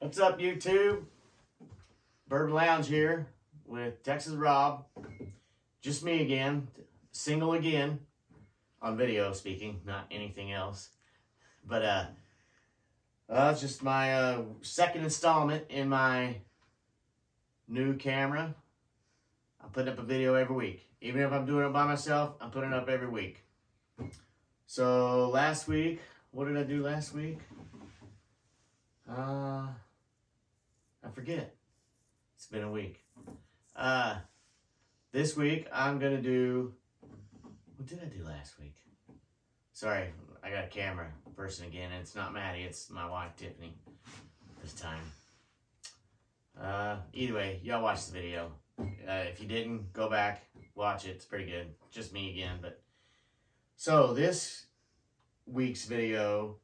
What's up, YouTube? Bourbon Lounge here with Texas Rob. Just me again, single again, on video speaking, not anything else. But it's just my second installment in my new camera. I'm putting up a video every week. Even if I'm doing it by myself, I'm putting it up every week. So last week, what did I do last week? I forget. It's been a week. This week I'm gonna do. What did I do last week? Sorry, I got a camera person again, and it's not Maddie. It's my wife Tiffany. This time. Either way, y'all watch the video. If you didn't, go back, watch it. It's pretty good. Just me again, but. So this week's video,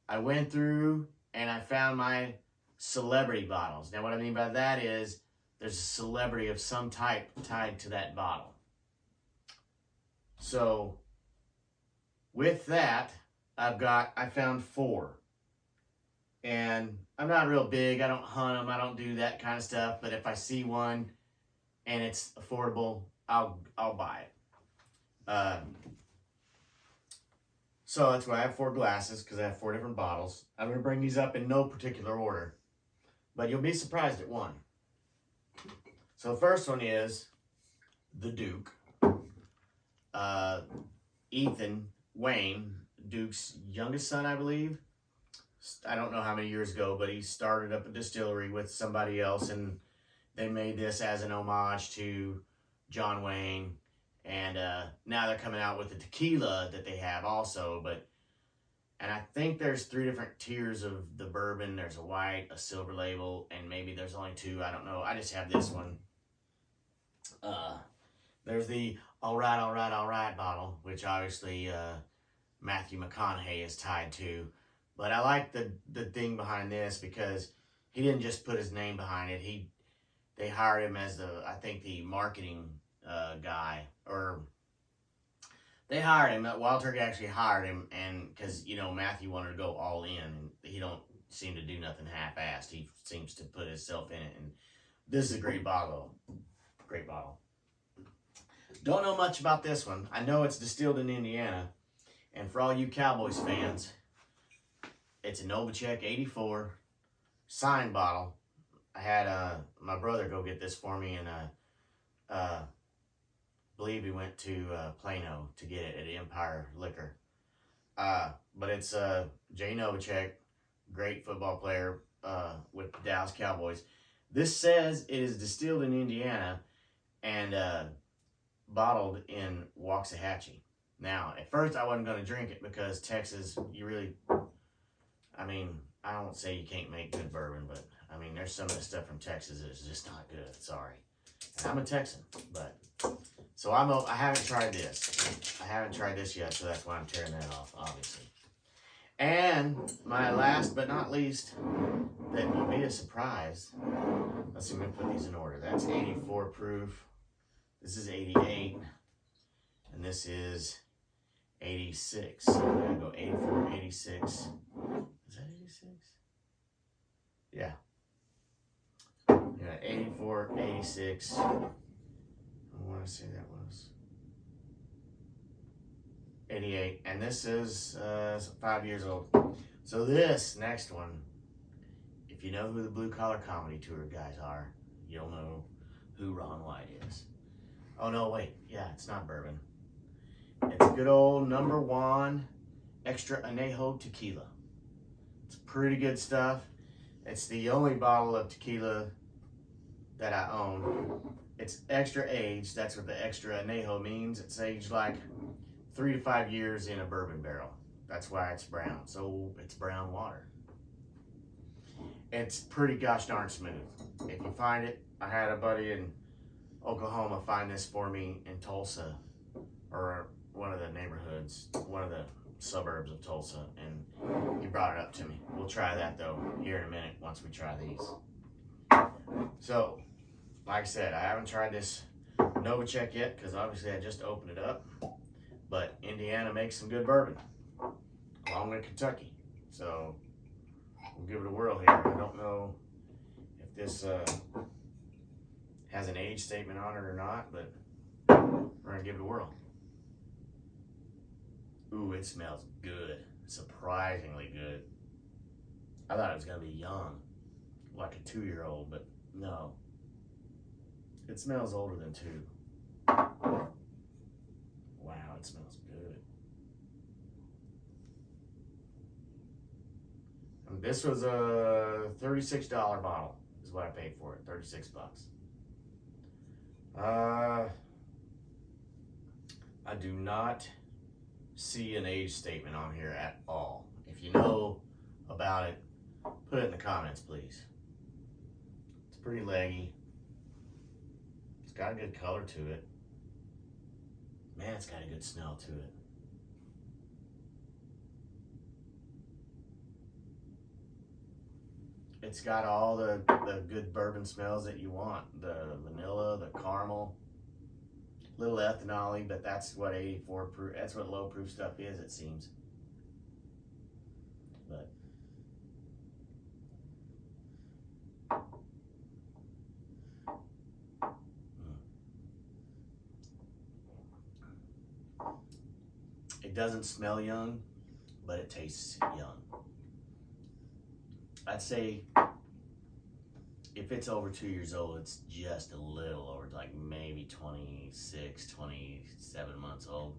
I went through and I found my celebrity bottles. Now what I mean by that is there's a celebrity of some type tied to that bottle. So with that, I found 4. And I'm not real big. I don't hunt them. I don't do that kind of stuff. But if I see one and it's affordable, I'll buy it. So that's why I have 4 glasses, because I have 4 different bottles. I'm going to bring these up in no particular order, but you'll be surprised at one. So the first one is the Duke. Ethan Wayne, Duke's youngest son, I believe. I don't know how many years ago, but he started up a distillery with somebody else, and they made this as an homage to John Wayne. And now they're coming out with the tequila that they have also. And I think there's 3 different tiers of the bourbon. There's a white, a silver label, and maybe there's only 2. I don't know. I just have this one. There's the all right bottle, which obviously Matthew McConaughey is tied to. But I like the thing behind this because he didn't just put his name behind it. They hired him as I think the marketing guy, or they hired him. Wild Turkey actually hired him, and because Matthew wanted to go all in, and he don't seem to do nothing half-assed. He seems to put himself in it, and this is a great bottle. Great bottle. Don't know much about this one. I know it's distilled in Indiana, and for all you Cowboys fans, it's a Novacek 84 signed bottle. I had my brother go get this for me, and I believe he went to Plano to get it at Empire Liquor. But it's Jay Novacek, great football player with the Dallas Cowboys. This says it is distilled in Indiana and bottled in Waxahachie. Now, at first I wasn't going to drink it because Texas, I won't say you can't make good bourbon, but there's some of the stuff from Texas that's just not good. Sorry. And I'm a Texan, but so I haven't tried this. I haven't tried this yet, so that's why I'm tearing that off, obviously. And my last but not least, that will be a surprise. Let's see, I'm going to put these in order. That's 84 proof. This is 88. And this is 86. So we're going to go 84, 86. Is that 86? Yeah. Yeah, 84, 86. I want to say that was 88. And this is 5 years old. So this next one, if you know who the Blue Collar Comedy Tour guys are, you'll know who Ron White is. Oh, no, wait. Yeah, it's not bourbon. It's good old number 1 extra añejo tequila. It's pretty good stuff. It's the only bottle of tequila that I own. It's extra aged. That's what the extra añejo means. It's aged like 3 to 5 years in a bourbon barrel. That's why it's brown. So it's brown water. It's pretty gosh darn smooth. If you find it, I had a buddy in Oklahoma find this for me in Tulsa, or one of the neighborhoods, one of the suburbs of Tulsa, and he brought it up to me. We'll try that though here in a minute once we try these. So, like I said, I haven't tried this Novacek yet because obviously I just opened it up, but Indiana makes some good bourbon along with Kentucky, so we'll give it a whirl here. I don't know this has an age statement on it or not, but we're gonna give it a whirl. Ooh, it smells good. Surprisingly good. I thought it was gonna be young, like a 2-year-old, but no. It smells older than 2. Wow, it smells good. And this was a $36 bottle is what I paid for it. 36 bucks. I do not see an age statement on here at all. If you know about it, put it in the comments, please. It's pretty leggy. It's got a good color to it. Man, it's got a good smell to it. It's got all the good bourbon smells that you want. The vanilla, the caramel, little ethanol-y, but that's what 84 proof, that's what low proof stuff is, it seems. But it doesn't smell young, but it tastes young. I'd say if it's over 2 years old, it's just a little over, like maybe 26, 27 months old.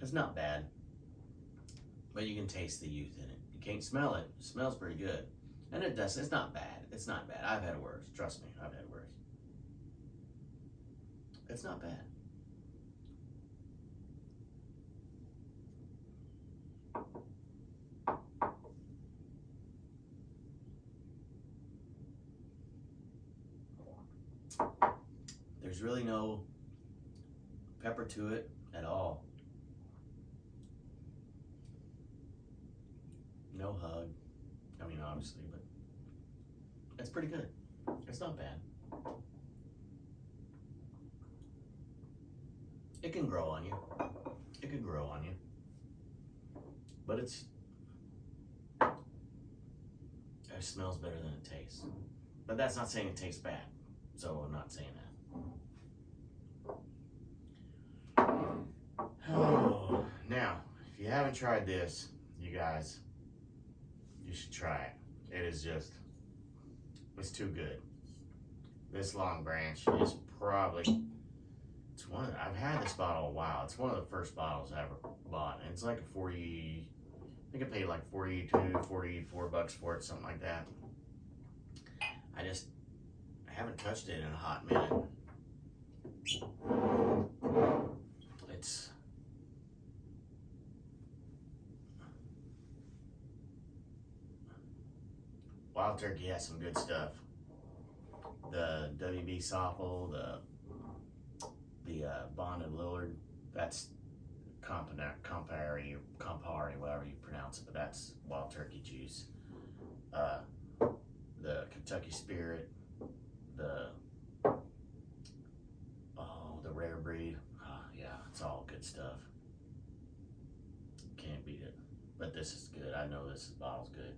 It's not bad, but you can taste the youth in it. You can't smell it. It smells pretty good. And it does. It's not bad. It's not bad. I've had worse. Trust me, I've had worse. It's not bad. There's really no pepper to it at all. No hug. I mean, obviously, but it's pretty good. It's not bad. It can grow on you. It could grow on you. But it smells better than it tastes. But that's not saying it tastes bad. So I'm not saying that. Oh, now, if you haven't tried this, you guys, you should try it. It is just, it's too good. This Long Branch is probably, I've had this bottle a while. It's one of the first bottles I ever bought. And it's like a 40, I think I paid like 42, 44 bucks for it, something like that. I haven't touched it in a hot minute. It's Wild Turkey has some good stuff. The WB Soffel, the Bonded Lillard, that's Campari, whatever you pronounce it, but that's Wild Turkey juice. The Kentucky Spirit, the Rare Breed. Yeah, it's all good stuff. Can't beat it. But this is good. I know this bottle's good.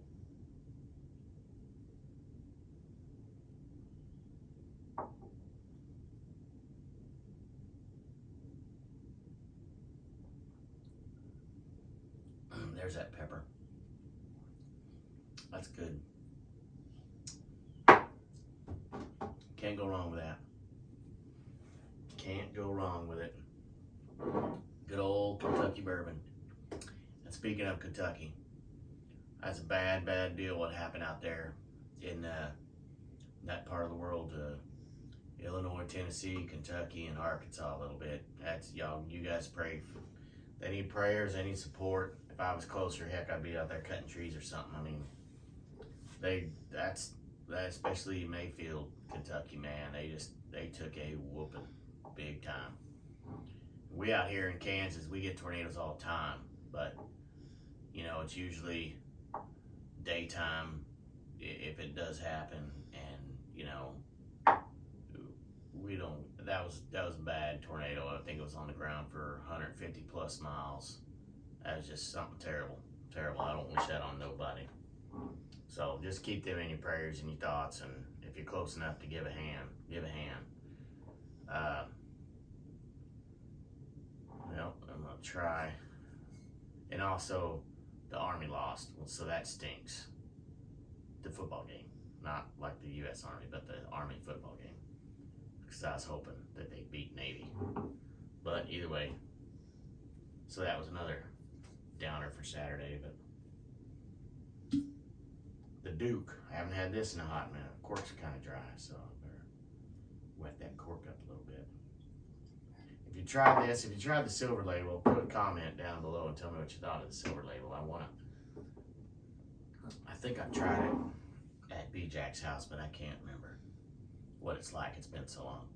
There's that pepper. That's good. Can't go wrong with that. Can't go wrong with it. Good old Kentucky bourbon. And speaking of Kentucky, that's a bad deal what happened out there in that part of the world. Illinois, Tennessee, Kentucky, and Arkansas a little bit. That's y'all. You guys pray. They need prayers. They need support. If I was closer, heck, I'd be out there cutting trees or something. I mean, that especially Mayfield, Kentucky, man. They took a whooping big time. We out here in Kansas, we get tornadoes all the time, but you know, it's usually daytime if it does happen, and you know, we don't. That was a bad tornado. I think it was on the ground for 150 plus miles. That was just something terrible. I don't wish that on nobody. So just keep them in your prayers and your thoughts, and if you're close enough to give a hand, give a hand. Well, I'm gonna try. And also, the Army lost, so that stinks. The football game, not like the U.S. Army, but the Army football game, because I was hoping that they beat Navy. But either way, so that was another downer for Saturday. But the Duke, I haven't had this in a hot minute. The cork's kind of dry, so I better wet that cork up a little bit. If you tried this, if you tried the Silver Label, put a comment down below and tell me what you thought of the Silver Label. I think I tried it at B-Jack's house, but I can't remember what it's like. It's been so long.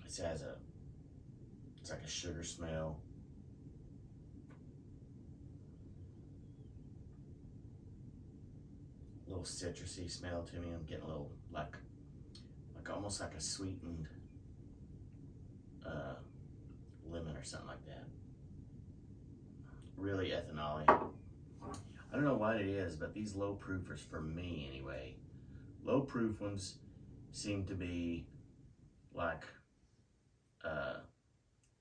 It has it's like a sugar smell. A little citrusy smell to me. I'm getting a little like almost like a sweetened lemon or something like that. Really ethanol-y. I don't know what it is, but these low proofers, for me anyway, low proof ones seem to be like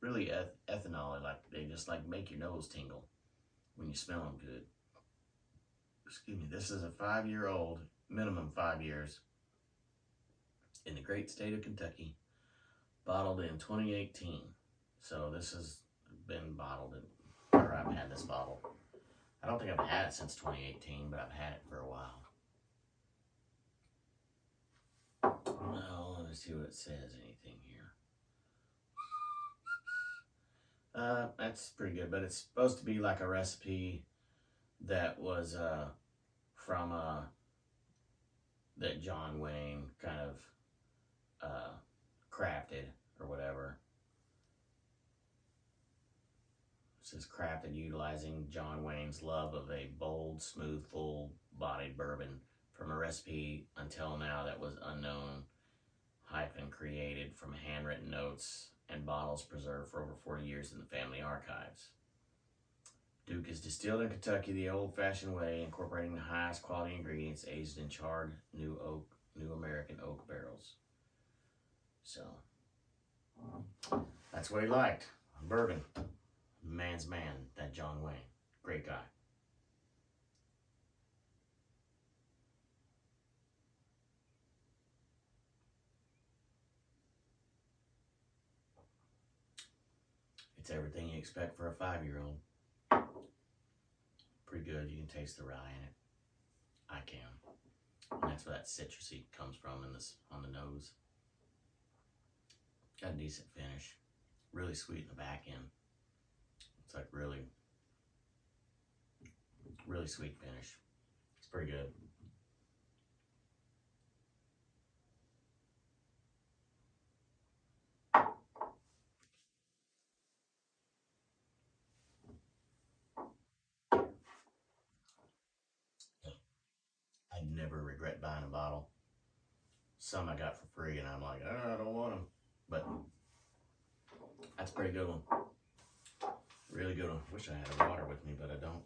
really ethanol-y, like they just like make your nose tingle when you smell them good. Excuse me. This is a 5-year-old, minimum 5 years, in the great state of Kentucky, bottled in 2018. So this has been bottled in, or I've had this bottle. I don't think I've had it since 2018, but I've had it for a while. Well, let me see what it says. Anything here? That's pretty good, but it's supposed to be like a recipe that was from that John Wayne kind of crafted or whatever. It says crafted utilizing John Wayne's love of a bold, smooth, full-bodied bourbon from a recipe until now that was unknown, created from handwritten notes and bottles preserved for over 40 years in the family archives. Duke is distilled in Kentucky the old-fashioned way, incorporating the highest quality ingredients, aged in charred new American oak barrels. So, that's what he liked, bourbon. Man's man, that John Wayne. Great guy. It's everything you expect for a 5-year-old. Pretty good. You can taste the rye in it. I can. And that's where that citrusy comes from in this on the nose. Got a decent finish. Really sweet in the back end. It's like really sweet finish. It's pretty good. I never regret buying a bottle. Some I got for free and I'm like, oh, I don't want them. But that's a pretty good one. Really good one. Wish I had a water with me, but I don't.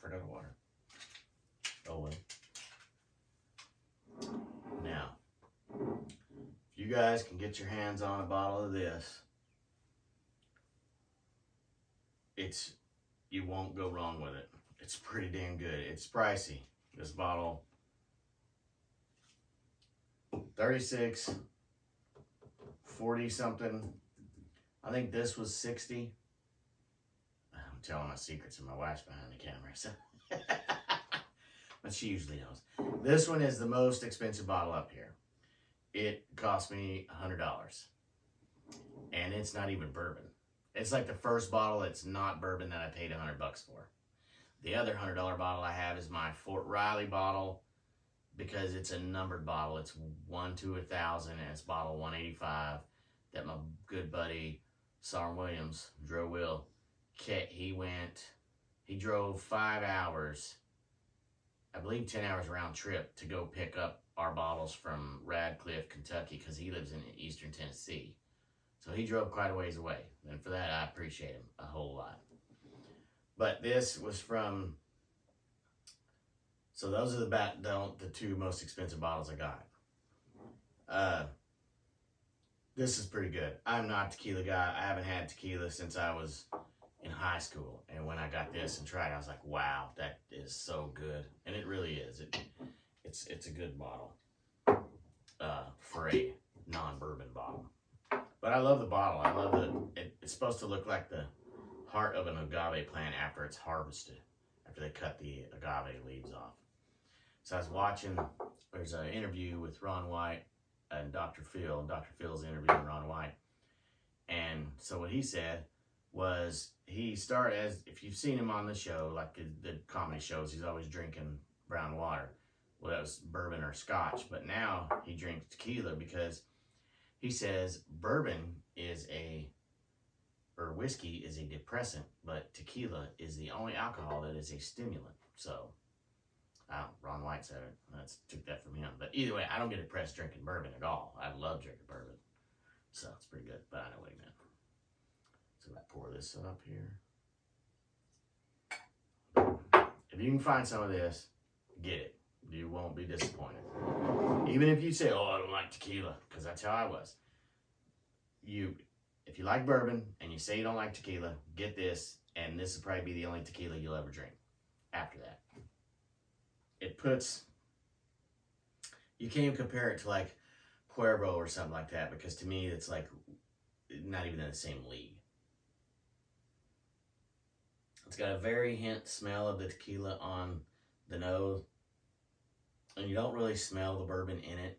Forgot a water. Oh well. Now, if you guys can get your hands on a bottle of this, you won't go wrong with it. It's pretty damn good. It's pricey. This bottle, 36, 40 something. I think this was 60. I'm telling my secrets and my wife's behind the camera, so but she usually knows. This one is the most expensive bottle up here. It cost me $100, and it's not even bourbon. It's like the first bottle that's not bourbon that I paid $100 for. The other $100 bottle I have is my Fort Riley bottle, because it's a numbered bottle. It's 1 to 1,000, and it's bottle 185 that my good buddy Sarm Williams, Dro Will, he drove 5 hours, I believe 10 hours round trip, to go pick up our bottles from Radcliffe, Kentucky, because he lives in eastern Tennessee. So he drove quite a ways away, and for that I appreciate him a whole lot. But this was from. So those are the two most expensive bottles I got. This is pretty good. I'm not a tequila guy. I haven't had tequila since I was in high school, and when I got this and tried it, I was like, wow, that is so good. And it really is. It's a good bottle for a non-bourbon bottle. But I love the bottle. I love it's supposed to look like the heart of an agave plant after it's harvested, after they cut the agave leaves off. So I was watching, there's an interview with Ron White and Dr. Phil, and Dr. Phil's interviewing Ron White. And so what he said was he started as, if you've seen him on the show, like the comedy shows, he's always drinking brown water. Well, that was bourbon or scotch, but now he drinks tequila because he says whiskey is a depressant, but tequila is the only alcohol that is a stimulant. So, Ron White said it. I took that from him. But either way, I don't get depressed drinking bourbon at all. I love drinking bourbon. So, it's pretty good. But I know what he meant. So, I pour this up here. If you can find some of this, get it. You won't be disappointed. Even if you say, oh, I don't like tequila, because that's how I was. If you like bourbon and you say you don't like tequila, get this, and this will probably be the only tequila you'll ever drink after that. You can't compare it to like Cuervo or something like that, because to me it's like not even in the same league. It's got a very hint smell of the tequila on the nose, and you don't really smell the bourbon in it.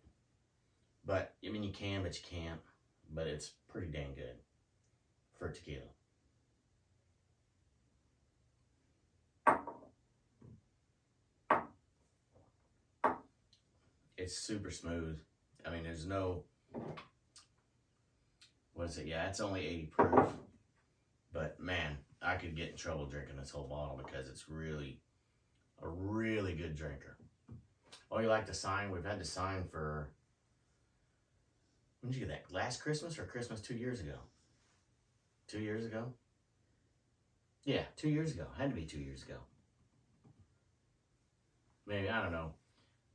But, I mean, you can, but you can't. But it's pretty dang good for tequila. It's super smooth. I mean, there's no, what is it? Yeah, it's only 80 proof. But, man, I could get in trouble drinking this whole bottle because it's really a really good drinker. Oh, you like the sign? We've had the sign for, when did you get that? Last Christmas or Christmas 2 years ago? 2 years ago? Yeah, 2 years ago. Had to be 2 years ago. Maybe, I don't know.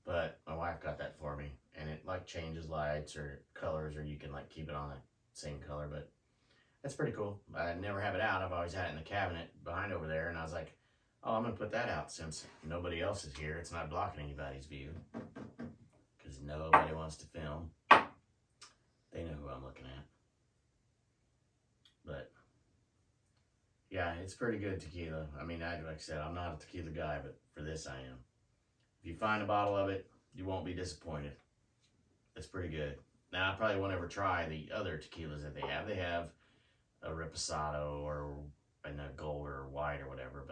But my wife got that for me. And it like changes lights or colors, or you can like keep it on the same color. But that's pretty cool. I never have it out. I've always had it in the cabinet behind over there. And I was like, oh, I'm going to put that out since nobody else is here. It's not blocking anybody's view. Because nobody wants to film. They know who I'm looking at. But, yeah, it's pretty good tequila. I mean, like I said, I'm not a tequila guy, but for this I am. If you find a bottle of it, you won't be disappointed. It's pretty good. Now, I probably won't ever try the other tequilas that they have. They have a Reposado or a Gold or White or whatever,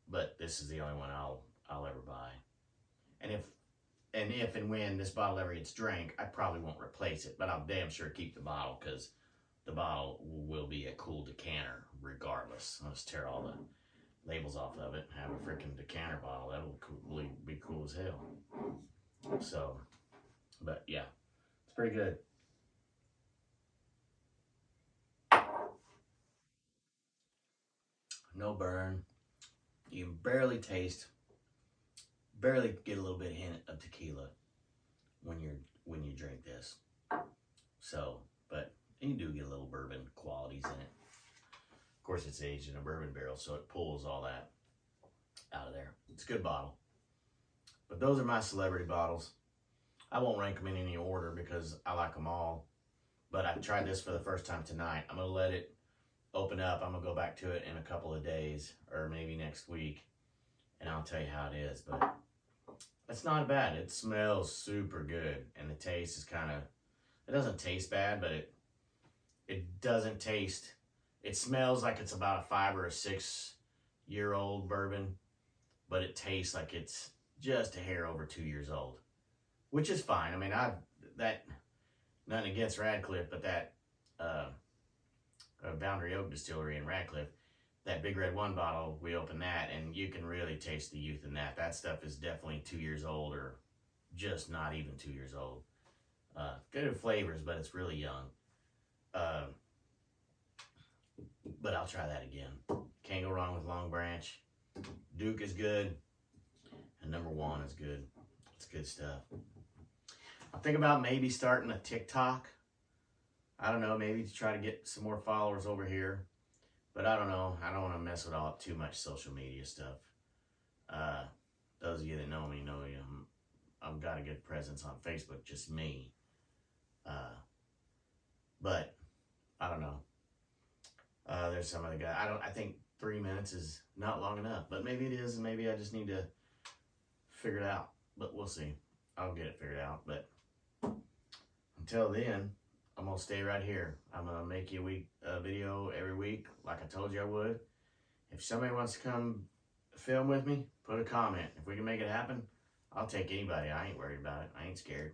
but this is the only one I'll ever buy. And if and when this bottle ever gets drank, I probably won't replace it, but I'll damn sure keep the bottle, because the bottle will be a cool decanter regardless. I'll just tear all the labels off of it and have a freaking decanter bottle. That'll be cool as hell. So, but yeah, it's pretty good. No burn. You can barely get a little bit of hint of tequila when you drink this. So, but you do get a little bourbon qualities in it. Of course, it's aged in a bourbon barrel, so it pulls all that out of there. It's a good bottle. But those are my celebrity bottles. I won't rank them in any order because I like them all. But I tried this for the first time tonight. I'm going to let it open up. I'm going to go back to it in a couple of days or maybe next week, and I'll tell you how it is. But it's not bad. It smells super good, and the taste is kind of, it doesn't taste bad, but it doesn't taste, it smells like it's about a 5 or a 6 year old bourbon, but it tastes like it's just a hair over 2 years old, which is fine. I mean, nothing against Radcliffe, but that Boundary Oak Distillery in Radcliffe, that Big Red 1 bottle, we opened that, and you can really taste the youth in that. That stuff is definitely 2 years old, or just not even 2 years old. Good flavors, but it's really young. But I'll try that again. Can't go wrong with Long Branch. Duke is good. And number 1 is good. It's good stuff. I'm thinking about maybe starting a TikTok. I don't know, maybe to try to get some more followers over here. But I don't know. I don't want to mess with all too much social media stuff. Those of you that know me know I've got a good presence on Facebook, just me. But I don't know. There's some other guy. I think 3 minutes is not long enough, but maybe it is, and maybe I just need to figure it out. But we'll see. I'll get it figured out. But until then, I'm gonna stay right here. I'm gonna make you a video every week, like I told you I would. If somebody wants to come film with me, put a comment. If we can make it happen, I'll take anybody. I ain't worried about it. I ain't scared.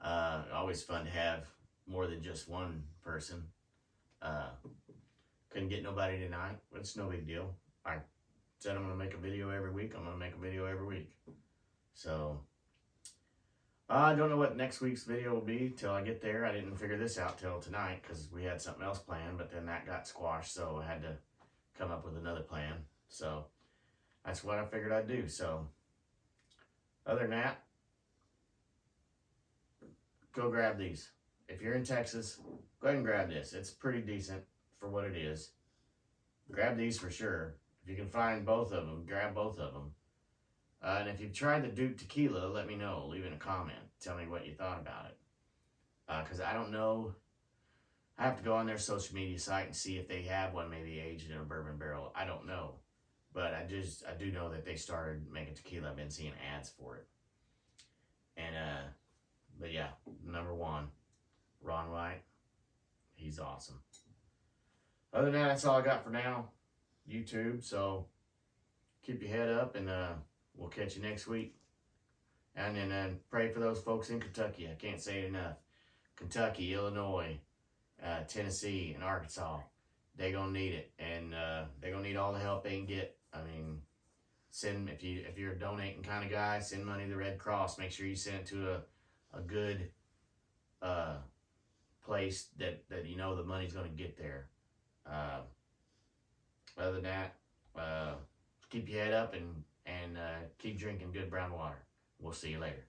Always fun to have more than just one person. Couldn't get nobody tonight, but it's no big deal. I said I'm gonna make a video every week. I'm gonna make a video every week. So I don't know what next week's video will be till I get there. I didn't figure this out till tonight because we had something else planned, but then that got squashed, so I had to come up with another plan. So that's what I figured I'd do. So other than that, go grab these. If you're in Texas, go ahead and grab this. It's pretty decent for what it is. Grab these for sure. If you can find both of them, grab both of them. And if you've tried the Duke Tequila, let me know. Leave in a comment. Tell me what you thought about it. Because I don't know. I have to go on their social media site and see if they have one maybe aged in a bourbon barrel. I don't know. But I do know that they started making tequila. I've been seeing ads for it. And, but yeah, number 1, Ron White. He's awesome. Other than that, that's all I got for now. YouTube. So keep your head up, and we'll catch you next week. And then pray for those folks in Kentucky. I can't say it enough. Kentucky, Illinois, Tennessee, and Arkansas. They're going to need it. And they're going to need all the help they can get. I mean, if you're a donating kind of guy, send money to the Red Cross. Make sure you send it to a good place that you know the money's going to get there. Other than that, keep your head up and keep drinking good brown water. We'll see you later.